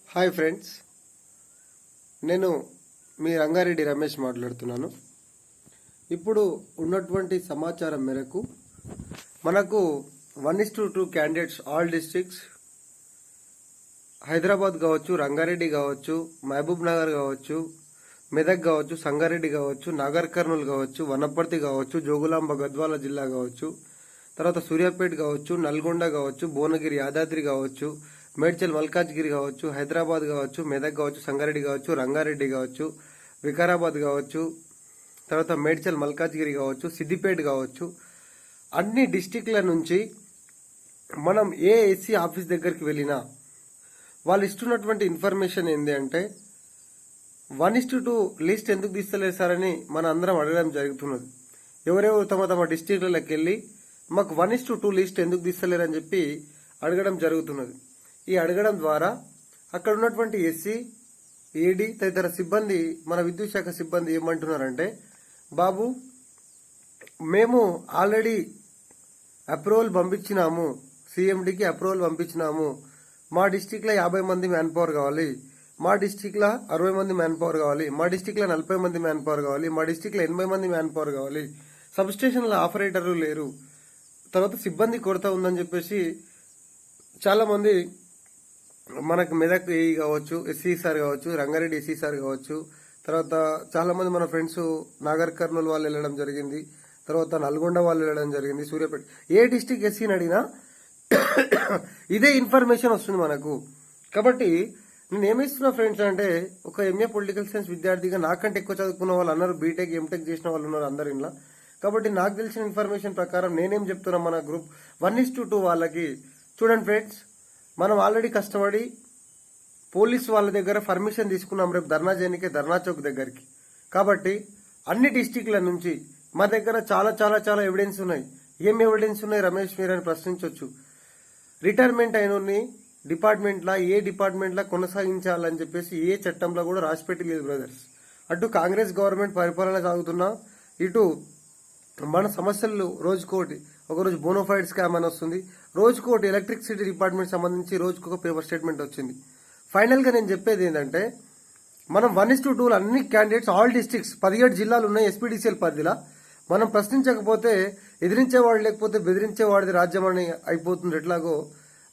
Hi friends, నేను మీ రంగారెడ్డి రమేష్ మాట్లాడుతున్నాను. ఇప్పుడు ఉన్నటువంటి సమాచారం మేరకు మనకు 1:2 క్యాండిడేట్స్ ఆల్ డిస్ట్రిక్ట్స్, హైదరాబాద్ కావచ్చు, రంగారెడ్డి కావచ్చు, మహబూబ్ నగర్ కావచ్చు, మెదక్ కావచ్చు, సంగారెడ్డి కావచ్చు, నాగర్ కర్నూలు కావచ్చు, వనపర్తి కావచ్చు, జోగులాంబ గద్వాల జిల్లా కావచ్చు, తర్వాత సూర్యాపేట కావచ్చు, నల్గొండ కావచ్చు, భువనగిరి యాదాద్రి కావచ్చు, మేడ్చల్ మల్కాజ్గిరి కావచ్చు, హైదరాబాద్ కావచ్చు, మెదక్ కావచ్చు, సంగారెడ్డి కావచ్చు, రంగారెడ్డి కావచ్చు, వికారాబాద్ కావచ్చు, తర్వాత మేడ్చల్ మల్కాజ్గిరి కావచ్చు, సిద్దిపేట కావచ్చు, అన్ని డిస్టిక్ల నుంచి మనం ఏ ఎస్సీ ఆఫీస్ దగ్గరికి వెళ్ళినా వాళ్ళు ఇస్తున్నటువంటి ఇన్ఫర్మేషన్ ఏంటి అంటే 1:2 లిస్ట్ ఎందుకు తీస్తలేదు సార్ అని మన అందరం అడగడం జరుగుతున్నది. ఎవరెవరు తమ తమ డిస్టిక్లకి వెళ్ళి మాకు 1:2 లిస్ట్ ఎందుకు తీస్తలేరు అని చెప్పి అడగడం జరుగుతున్నది. ఈ అడగడం ద్వారా అక్కడ ఉన్నటువంటి ఎస్సీ, ఏడీ తదితర సిబ్బంది, మన విద్యుత్ శాఖ సిబ్బంది ఏమంటున్నారంటే, బాబు మేము ఆల్రెడీ అప్రూవల్ పంపించినాము, సీఎండీకి అప్రూవల్ పంపించినాము, మా డిస్టిక్లో 50 మంది మ్యాన్ పవర్ కావాలి, మా డిస్టిక్లో 60 మంది మ్యాన్ పవర్ కావాలి, మా డిస్టిక్లో 40 మంది మ్యాన్ పవర్ కావాలి, మా డిస్టిక్లో 80 మంది మ్యాన్ పవర్ కావాలి, సబ్ స్టేషన్లో ఆపరేటర్లు లేరు, తర్వాత సిబ్బంది కొరత ఉందని చెప్పేసి చాలా మంది మనకు మెదక్ ఏఈ కావచ్చు, ఎస్సీ సార్ కావచ్చు, రంగారెడ్డి ఎస్సీ సార్ కావచ్చు, తర్వాత చాలా మంది మన ఫ్రెండ్స్ నాగర్ కర్నూలు వాళ్ళు వెళ్ళడం జరిగింది, తర్వాత నల్గొండ వాళ్ళు వెళ్ళడం జరిగింది, సూర్యాపేట, ఏ డిస్టిక్ ఎస్సీని అడిగినా ఇదే ఇన్ఫర్మేషన్ వస్తుంది మనకు. కాబట్టి నేను ఏమిస్తున్నా ఫ్రెండ్స్ అంటే, ఒక ఎంఏ పొలిటికల్ సైన్స్ విద్యార్థిగా నాకంటే ఎక్కువ చదువుకున్న వాళ్ళు అన్నారు, బీటెక్ ఎంటెక్ చేసిన వాళ్ళు ఉన్నారు అందరు ఇంట్లో. కాబట్టి నాకు తెలిసిన ఇన్ఫర్మేషన్ ప్రకారం నేనేం చెప్తున్నా, మన గ్రూప్ 1:2 వాళ్ళకి చూడండి ఫ్రెండ్స్, మనం ఆల్రెడీ కష్టపడి పోలీసు వాళ్ళ దగ్గర పర్మిషన్ తీసుకున్నాం రేపు ధర్నా చేయడానికి, ధర్నా చౌక్ దగ్గరికి. కాబట్టి అన్ని డిస్టిక్ల నుంచి మా దగ్గర చాలా చాలా చాలా ఎవిడెన్స్ ఉన్నాయి. ఏం ఎవిడెన్స్ ఉన్నాయి రమేష్ మీరు అని ప్రశ్నించవచ్చు. రిటైర్మెంట్ అయిన డిపార్ట్మెంట్లా, ఏ డిపార్ట్మెంట్లా కొనసాగించాలని చెప్పేసి ఏ చట్టంలో కూడా రాసిపెట్టి లేదు బ్రదర్స్. అటు కాంగ్రెస్ గవర్నమెంట్ పరిపాలన సాగుతున్నా, ఇటు మన సమస్యలు రోజుకోటి, ఒకరోజు బోనోఫైడ్ స్కామ్ అని వస్తుంది, రోజుకోటి ఎలక్ట్రిసిటీ డిపార్ట్మెంట్ సంబంధించి రోజుకొక పేపర్ స్టేట్మెంట్ వచ్చింది. ఫైనల్ గా నేను చెప్పేది ఏంటంటే, మనం 1:2 అన్ని క్యాండిడేట్స్ ఆల్ డిస్ట్రిక్ట్స్ 17 జిల్లాలు ఉన్నాయి ఎస్పీడీసీఎల్ పరిధిలా. మనం ప్రశ్నించకపోతే ఎదిరించేవాడు లేకపోతే బెదిరించేవాడిది రాజ్యం అని అయిపోతుంది. ఎట్లాగో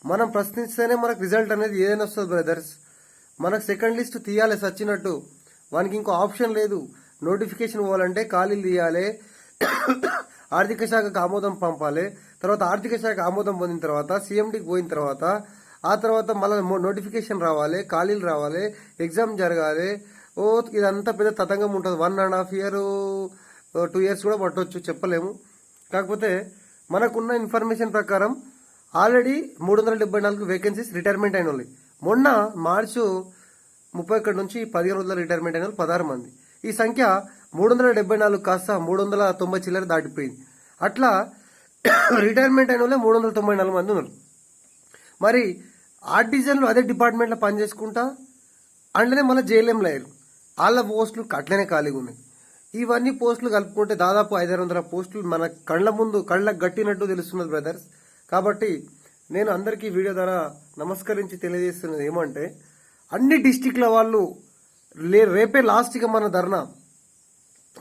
మనం ప్రశ్నిస్తేనే మనకు రిజల్ట్ అనేది ఏదైనా వస్తుంది బ్రదర్స్. మనకు సెకండ్ లిస్ట్ తీయాలి సచ్చినట్టు, వానికి ఇంకో ఆప్షన్ లేదు. నోటిఫికేషన్ పోవాలంటే ఖాళీలు తీయాలి, ఆర్థిక శాఖకు ఆమోదం పంపాలి, తర్వాత ఆర్థిక శాఖ ఆమోదం పొందిన తర్వాత సీఎండీకి పోయిన తర్వాత ఆ తర్వాత మళ్ళీ నోటిఫికేషన్ రావాలి, ఖాళీలు రావాలి, ఎగ్జామ్ జరగాలి. ఇదంతా పెద్ద తతంగం ఉంటుంది. 1.5 years 2 years కూడా పట్టవచ్చు, చెప్పలేము. కాకపోతే మనకున్న ఇన్ఫర్మేషన్ ప్రకారం ఆల్రెడీ 374 వేకెన్సీస్ రిటైర్మెంట్ అయిన వాళ్ళు. మొన్న మార్చి 31 నుంచి 15 రోజుల రిటైర్మెంట్ అయిన వాళ్ళు 16 మంది. ఈ సంఖ్య 374 కాస్త 390 చిల్లర దాటిపోయింది. అట్లా రిటైర్మెంట్ అయిన వాళ్ళే 394 మంది ఉన్నారు. మరి ఆర్టిజన్లు అదే డిపార్ట్మెంట్లో పనిచేసుకుంటా అంటేనే మళ్ళీ జేఎల్ఎంలో అయ్యారు. వాళ్ళ పోస్టులు అట్లనే ఖాళీగా ఉన్నాయి. ఇవన్నీ పోస్టులు కలుపుకుంటే దాదాపు 500 పోస్టులు మన కళ్ళకు గట్టినట్టు తెలుస్తున్నది బ్రదర్స్. కాబట్టి నేను అందరికీ వీడియో ద్వారా నమస్కరించి తెలియజేస్తున్నది ఏమంటే, అన్ని డిస్టిక్ల వాళ్ళు రేపే లాస్ట్గా మన ధర్నా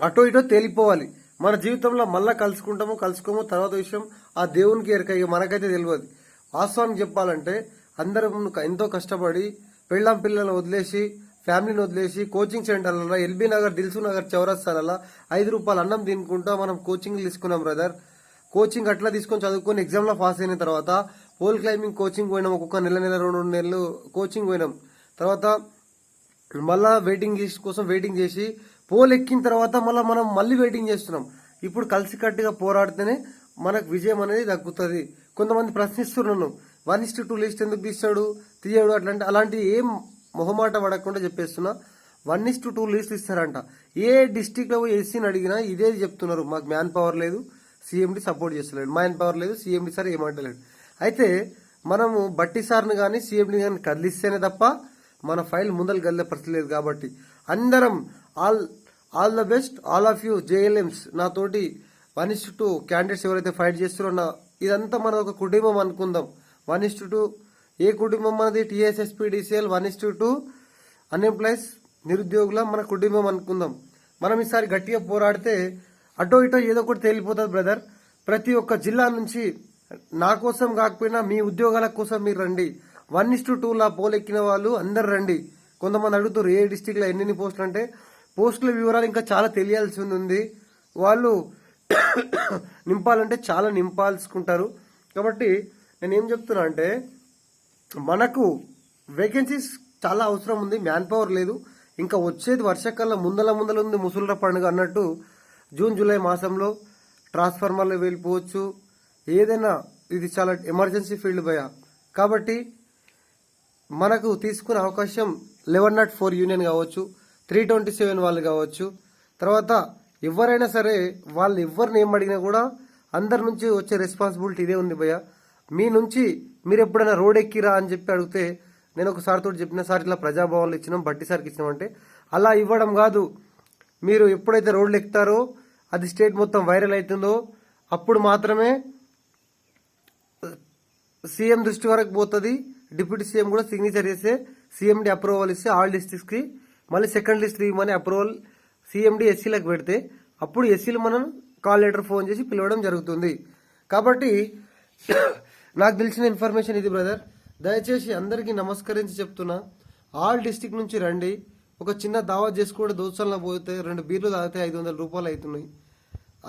అటో ఇటో తేలిపోవాలి. మన జీవితంలో మళ్ళా కలుసుకోమో తర్వాత విషయం ఆ దేవునికి ఎరక, మనకైతే తెలియదు. వాస్తవానికి చెప్పాలంటే అందరం ఎంతో కష్టపడి పెళ్ళాం పిల్లలను వదిలేసి, ఫ్యామిలీని వదిలేసి, కోచింగ్ సెంటర్లలో ఎల్బీ నగర్, దిల్సు నగర్ చౌరస్తాలలో 5 రూపాయలు అన్నం తినుకుంటా మనం కోచింగ్ తీసుకున్నాం బ్రదర్. కోచింగ్ అట్లా తీసుకొని చదువుకొని ఎగ్జామ్లో పాస్ అయిన తర్వాత పోల్ క్లైంబింగ్ కోచింగ్ పోయినాం, ఒక్కొక్క నెల 2 నెలలు కోచింగ్ పోయినాం. తర్వాత మళ్ళా వెయిటింగ్ లిస్ట్ కోసం వెయిటింగ్ చేసి పోల్ ఎక్కిన తర్వాత మనం మళ్ళీ వెయిటింగ్ చేస్తున్నాం. ఇప్పుడు కలిసికట్టుగా పోరాడితేనే మనకు విజయం అనేది దక్కుతుంది. కొంతమంది ప్రశ్నిస్తున్నాను, 1:2 లిస్ట్ ఎందుకు తీయడు అట్లాంటి అలాంటి ఏం మొహమాట పడకుండా చెప్పేస్తున్నా. 1:2 లిస్ట్ ఇస్తారంట. ఏ డిస్టిక్ లో ఎస్సీని అడిగినా ఇదే చెప్తున్నారు, మాకు మ్యాన్ పవర్ లేదు, సీఎండీ సపోర్ట్ చేస్తలేడు, మ్యాన్ పవర్ లేదు, సీఎండీ సార్ ఏమంటలేడు. అయితే మనము బట్టి సార్ని కానీ సీఎండీ కానీ కదిలిస్తేనే తప్ప మన ఫైల్ ముందలు గల్లే పరిస్థితి లేదు. కాబట్టి అందరం all the best, all of you JLMs, నాతోటి 1:2 క్యాండిడేట్స్ ఎవరైతే ఫైట్ చేస్తున్నారో ఇదంతా మన ఒక కుటుంబం అనుకుందాం. 1:2 ఏ కుటుంబం మనది? TSSPDCL 1:2 అన్ఎంప్లాయీస్ నిరుద్యోగుల మన కుటుంబం అనుకుందాం. మనం ఈసారి గట్టిగా పోరాడితే అటో ఇటో ఏదో ఒకటి తేలిపోతుంది బ్రదర్. ప్రతి ఒక్క జిల్లా నుంచి నా కోసం కాకపోయినా మీ ఉద్యోగాల కోసం మీరు రండి. 1:2 లా పోలెక్కిన వాళ్ళు అందరు రండి. కొంతమంది అడుగుతారు ఏ డిస్టిక్ లో ఎన్ని పోస్టులు అంటే, పోస్టుల వివరాలు ఇంకా చాలా తెలియాల్సి ఉంది. వాళ్ళు నింపాలంటే చాలా నింపాల్సుకుంటారు. కాబట్టి నేను ఏం చెప్తున్నా అంటే, మనకు వేకెన్సీస్ చాలా అవసరం ఉంది, మ్యాన్ పవర్ లేదు. ఇంకా వచ్చేది వర్షాకాలం ముందల ఉంది, ముసుళ్ళ పండుగ అన్నట్టు. జూన్ జూలై మాసంలో ట్రాన్స్ఫార్మర్లు వెళ్ళిపోవచ్చు, ఏదైనా. ఇది చాలా ఎమర్జెన్సీ ఫీల్డ్ భయ. కాబట్టి మనకు తీసుకునే అవకాశం 1104 యూనియన్ కావచ్చు, 327 వాళ్ళు కావచ్చు. తర్వాత ఎవరైనా సరే వాళ్ళు ఎవరిని ఏం అడిగినా కూడా అందరి నుంచి వచ్చే రెస్పాన్సిబిలిటీ ఇదే ఉంది భయ. మీ నుంచి మీరు ఎప్పుడైనా రోడ్ ఎక్కిరా అని చెప్పి అడిగితే, నేను ఒకసారి తోటి చెప్పిన, సార్ ఇట్లా ప్రజాభవన్లు ఇచ్చినాం, బట్టి సార్కి ఇచ్చినాం అంటే, అలా ఇవ్వడం కాదు. మీరు ఎప్పుడైతే రోడ్లు ఎక్కుతారో, అది స్టేట్ మొత్తం వైరల్ అవుతుందో అప్పుడు మాత్రమే సీఎం దృష్టి వరకు పోతుంది. డిప్యూటీ సీఎం కూడా సిగ్నేచర్ చేస్తే సీఎండి అప్రూవల్ ఇస్తే ఆల్ డిస్ట్రిక్ట్స్ కి మళ్ళీ సెకండ్ లిస్ట్ ఇవ్వమని అప్రూవల్ సీఎండి ఎస్సీలకు పెడితే అప్పుడు ఎస్సీలు మనం కాల్ లెటర్ ఫోన్ చేసి పిలవడం జరుగుతుంది. కాబట్టి నాకు తెలిసిన ఇన్ఫర్మేషన్ ఇది బ్రదర్. దయచేసి అందరికీ నమస్కరించి చెప్తున్నా, ఆల్ డిస్టిక్ నుంచి రండి. ఒక చిన్న దావత్ చేసుకుంటే దోస్తల్లో పోతే 2 బీర్లు తాగితే 500 రూపాయలు అవుతున్నాయి,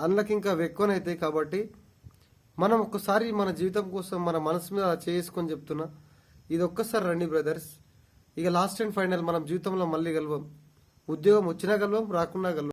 అందులోకి ఇంకా ఎక్కువనైతాయి. కాబట్టి మనం ఒక్కసారి మన జీవితం కోసం మన మనసు మీద చేసుకొని చెప్తున్నా, ఇది ఒక్కసారి రండి బ్రదర్స్. ఇక లాస్ట్ అండ్ ఫైనల్, మనం జీవితంలో మళ్ళీ కలవం. ఉద్యోగం వచ్చినా కలవం, రాకున్నా కలవం.